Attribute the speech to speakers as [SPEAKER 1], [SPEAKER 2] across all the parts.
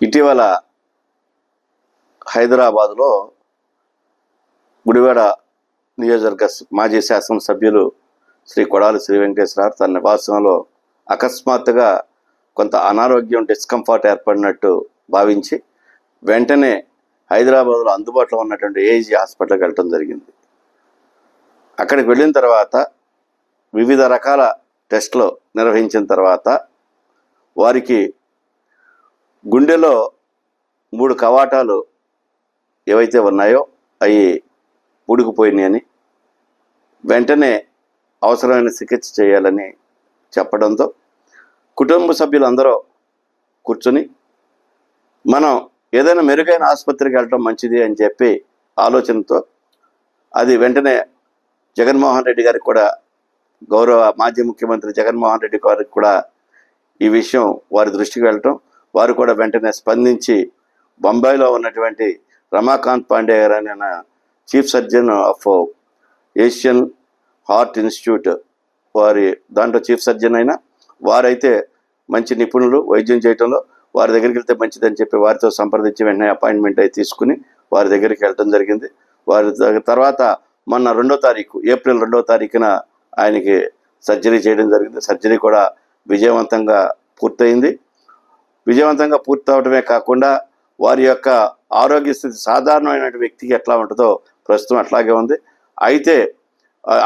[SPEAKER 1] ఇటీవల హైదరాబాదులో గుడివాడ నియోజకవర్గ మాజీ శాసనసభ్యులు శ్రీ కొడాలి శ్రీ వెంకటేశ్వరరావు తన నివాసంలో అకస్మాత్తుగా కొంత అనారోగ్యం డిస్కంఫర్ట్ ఏర్పడినట్టు భావించి వెంటనే హైదరాబాద్లో అందుబాటులో ఉన్నటువంటి ఏజీ హాస్పిటల్కి వెళ్ళడం జరిగింది. అక్కడికి వెళ్ళిన తర్వాత వివిధ రకాల టెస్టులు నిర్వహించిన తర్వాత వారికి గుండెలో 3 కవాటాలు ఏవైతే ఉన్నాయో అవి పూడుకుపోయినాయని వెంటనే అవసరమైన చికిత్స చేయాలని చెప్పడంతో కుటుంబ సభ్యులందరూ కూర్చొని మనం ఏదైనా మెరుగైన ఆసుపత్రికి వెళ్ళటం మంచిది అని చెప్పి ఆలోచనతో అది వెంటనే జగన్మోహన్ రెడ్డి గారికి కూడా గౌరవ మాజీ ముఖ్యమంత్రి జగన్మోహన్ రెడ్డి గారికి కూడా ఈ విషయం వారి దృష్టికి వెళ్ళటం వారు కూడా వెంటనే స్పందించి బొంబాయిలో ఉన్నటువంటి రమాకాంత్ పాండే గారు అనే chief surgeon of Asian heart institute వారి దాంట్లో చీఫ్ సర్జన్ అయినా వారైతే మంచి నిపుణులు వైద్యం చేయడంలో వారి దగ్గరికి వెళ్తే మంచిదని చెప్పి వారితో సంప్రదించి వెంటనే అపాయింట్మెంట్ అయితే తీసుకుని వారి దగ్గరికి వెళ్ళడం జరిగింది. వారి తర్వాత మొన్న ఏప్రిల్ 2వ తారీఖున ఆయనకి సర్జరీ చేయడం జరిగింది. సర్జరీ కూడా విజయవంతంగా పూర్తయింది. విజయవంతంగా పూర్తవడమే కాకుండా వారి యొక్క ఆరోగ్య స్థితి సాధారణమైన వ్యక్తికి ఎట్లా ఉంటుందో ప్రస్తుతం అట్లాగే ఉంది. అయితే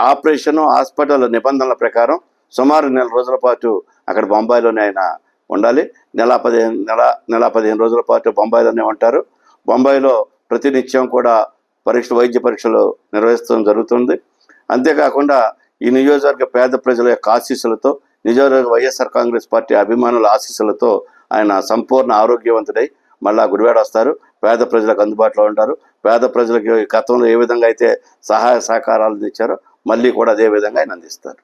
[SPEAKER 1] ఆపరేషన్ హాస్పిటల్ నిబంధనల ప్రకారం సుమారు 1 రోజుల పాటు అక్కడ బొంబాయిలోనే ఆయన ఉండాలి. నెల 15 రోజుల పాటు బొంబాయిలోనే ఉంటారు. బొంబాయిలో ప్రతినిత్యం కూడా వైద్య పరీక్షలు నిర్వహించడం జరుగుతుంది. అంతేకాకుండా ఈ నియోజకవర్గ పేద ప్రజల యొక్క ఆశీస్సులతో నియోజకవర్గ వైఎస్ఆర్ కాంగ్రెస్ పార్టీ అభిమానుల ఆశీస్సులతో ఆయన సంపూర్ణ ఆరోగ్యవంతుడై మళ్ళా గుడివాడ వస్తారు. పేద ప్రజలకు అందుబాటులో ఉంటారు. పేద ప్రజలకు గతంలో ఏ విధంగా అయితే సహాయ సహకారాలు ఇచ్చారో మళ్ళీ కూడా అదే విధంగా ఆయన అందిస్తారు.